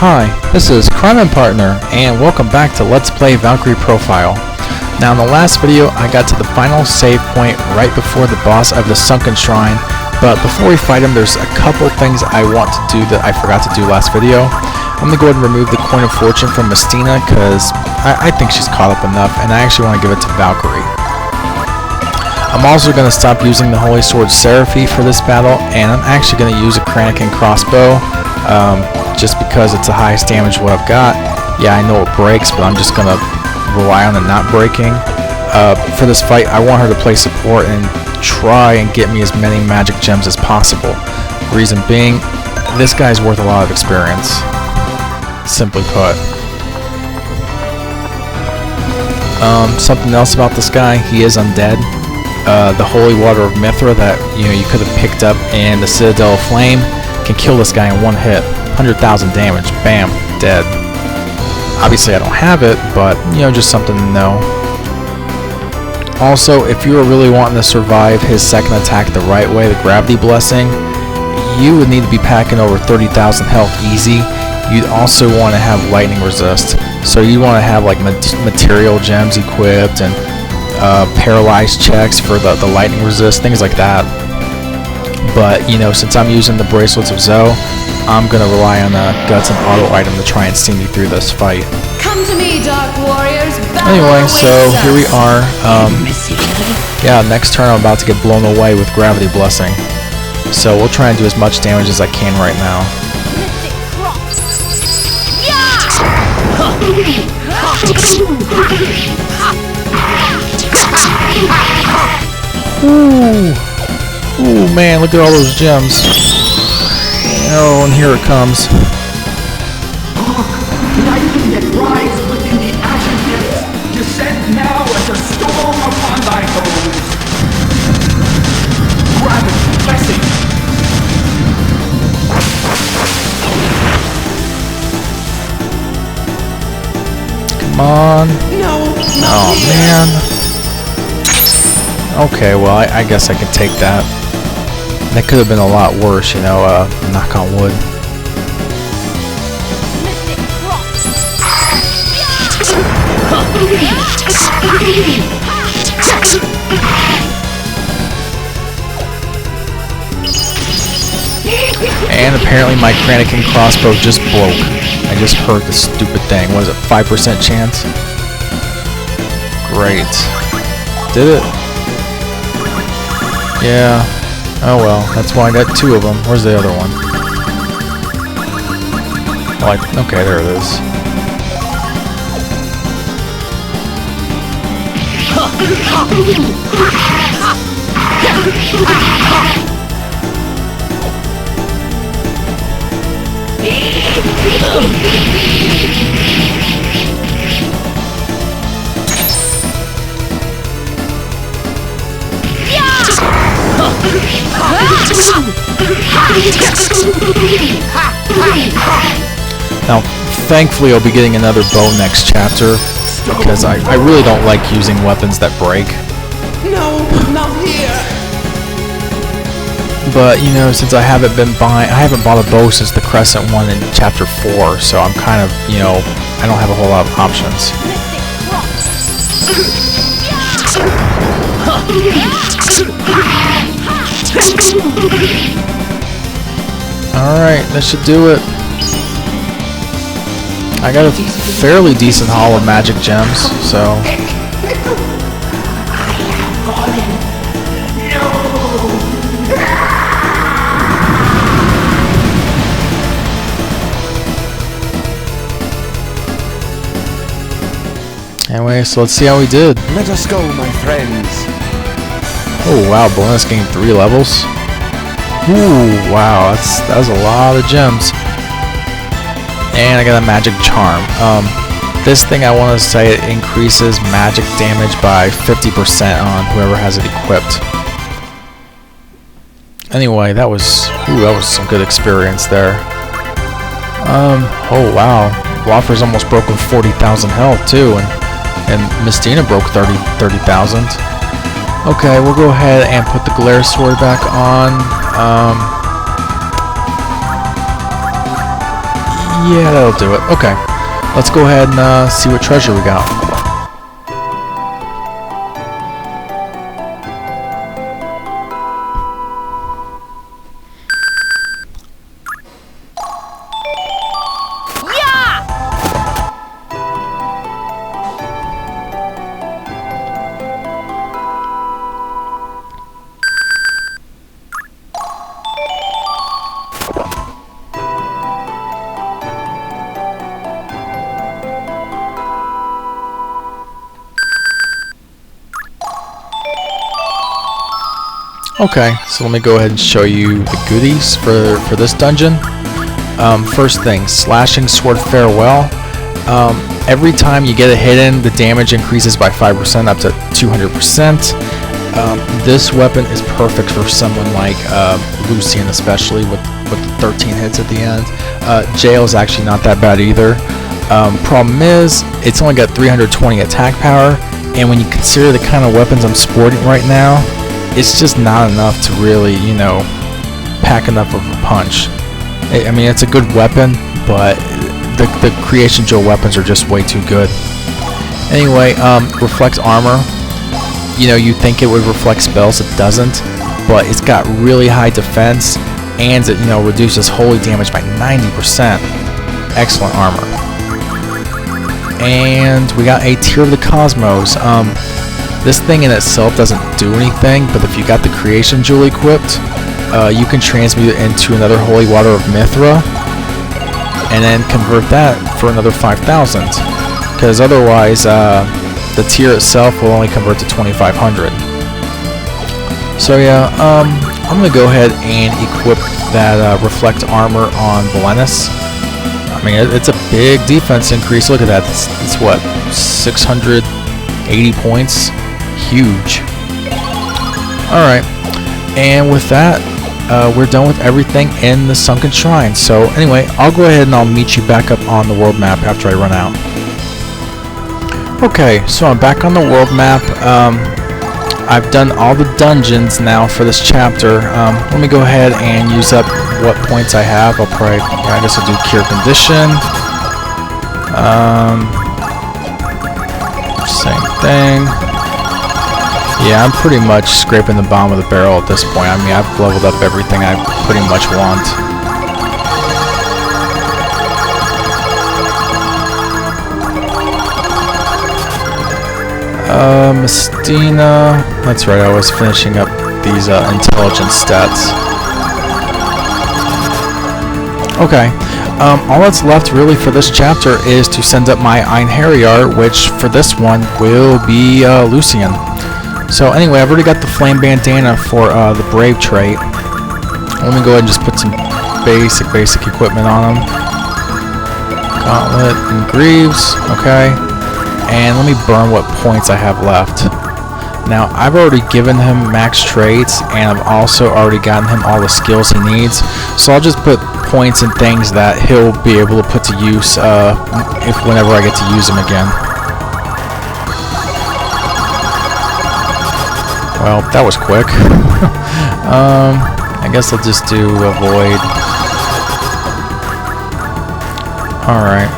Hi, this is Crime and Partner, and welcome back to Let's Play Valkyrie Profile. Now in the last video, I got to the final save point right before the boss of the Sunken Shrine, but before we fight him, there's a couple things I want to do that I forgot to do last video. I'm going to go ahead and remove the Coin of Fortune from Mystina, because I think she's caught up enough, and I actually want to give it to Valkyrie. I'm also going to stop using the Holy Sword Seraphy for this battle, and I'm actually going to use a Kranikin crossbow, just because it's the highest damage what I've got. Yeah, I know it breaks, but I'm just going to rely on it not breaking. For this fight, I want her to play support and try and get me as many magic gems as possible. Reason being, this guy's worth a lot of experience, simply put. Something else about this guy, he is undead. The Holy Water of Mithra that you could have picked up in the Citadel of Flame can kill this guy in one hit. 100,000 damage. Bam. Dead. Obviously I don't have it, but just something to know. Also, if you were really wanting to survive his second attack the right way, the Gravity Blessing, you would need to be packing over 30,000 health easy. You'd also want to have Lightning Resist. So you want to have like material gems equipped and paralyzed checks for the lightning resist, things like that. But since I'm using the Bracelets of Zoe, I'm gonna rely on a Guts and Auto item to try and see me through this fight. Come to me, Dark Warriors. Anyway, so here we are. Yeah, next turn I'm about to get blown away with Gravity Blessing. So we'll try and do as much damage as I can right now. Ooh, man, look at all those gems. Oh, and here it comes. Lightning that rises within the ashen depths, descend now as a storm upon thy foes. Gravity blessing. Come on. No, oh man. Okay, well, I guess I can take that. That could have been a lot worse, knock on wood. And apparently my Kranikin crossbow just broke. I just heard the stupid thing. What is it, 5% chance? Great. Did it? Yeah. Oh well, that's why I got two of them. Where's the other one? Oh, okay, there it is. Now, thankfully I'll be getting another bow next chapter, because I really don't like using weapons that break. No, not here. But, since I haven't bought a bow since the Crescent one in chapter 4, so I'm kind of, I don't have a whole lot of options. Alright, that should do it. I got a fairly decent haul of magic gems, so... Anyway, so let's see how we did. Let us go, my friends. Oh wow, bonus gained 3 levels. Ooh, wow, that was a lot of gems. And I got a magic charm. This thing, I want to say, it increases magic damage by 50% on whoever has it equipped. Anyway, that was some good experience there. Oh wow, Waffer's almost broke with 40,000 health too, and Mystina broke 30,000. Okay, we'll go ahead and put the Glare Sword back on. Yeah, that'll do it. Okay. Let's go ahead and see what treasure we got. Okay, so let me go ahead and show you the goodies for this dungeon. First thing, Slashing Sword Farewell. Every time you get it hidden, the damage increases by 5% up to 200%. This weapon is perfect for someone like Lucian, especially with the 13 hits at the end. Jail is actually not that bad either. Problem is, it's only got 320 attack power, and when you consider the kind of weapons I'm sporting right now, it's just not enough to really, you know, pack enough of a punch. I mean, it's a good weapon, but the Creation Jewel weapons are just way too good. Anyway, Reflect Armor. You know, you think it would reflect spells, it doesn't, but it's got really high defense, and it, you know, reduces holy damage by 90%. Excellent armor. And we got a Tear of the Cosmos. This thing in itself doesn't do anything, but if you got the Creation Jewel equipped, you can transmute it into another Holy Water of Mithra, and then convert that for another 5,000. Because otherwise, the tier itself will only convert to 2,500. So yeah, I'm gonna go ahead and equip that Reflect Armor on Valenus. I mean, it's a big defense increase. Look at that. It's what, 680 points. Huge. Alright, and with that, we're done with everything in the Sunken Shrine. So anyway, I'll go ahead and I'll meet you back up on the world map after I run out. Okay, so I'm back on the world map. I've done all the dungeons now for this chapter. Let me go ahead and use up what points I have. I'll probably, I guess I'll do Cure Condition. Same thing. Yeah, I'm pretty much scraping the bottom of the barrel at this point. I mean, I've leveled up everything I pretty much want. Mestina. That's right, I was finishing up these intelligence stats. Okay. All that's left really for this chapter is to send up my Einherjar, which for this one will be Lucian. So anyway, I've already got the Flame Bandana for the Brave trait. Let me go ahead and just put some basic equipment on him. Gauntlet and Greaves, okay. And let me burn what points I have left. Now, I've already given him max traits, and I've also already gotten him all the skills he needs. So I'll just put points and things that he'll be able to put to use whenever I get to use him again. Well, that was quick. I guess I'll just do Avoid. Alright.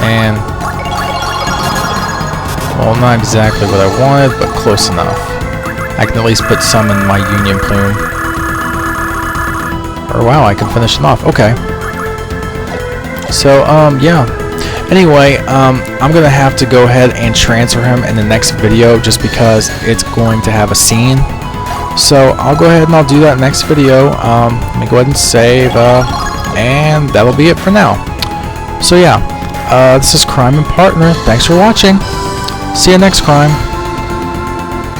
And, well, not exactly what I wanted, but close enough. I can at least put some in my Union Plume. Or wow, I can finish them off. Okay. So, yeah. Anyway, I'm going to have to go ahead and transfer him in the next video just because it's going to have a scene. So I'll go ahead and I'll do that next video. Let me go ahead and save, and that'll be it for now. So yeah, this is Crime and Partner. Thanks for watching. See you next Crime.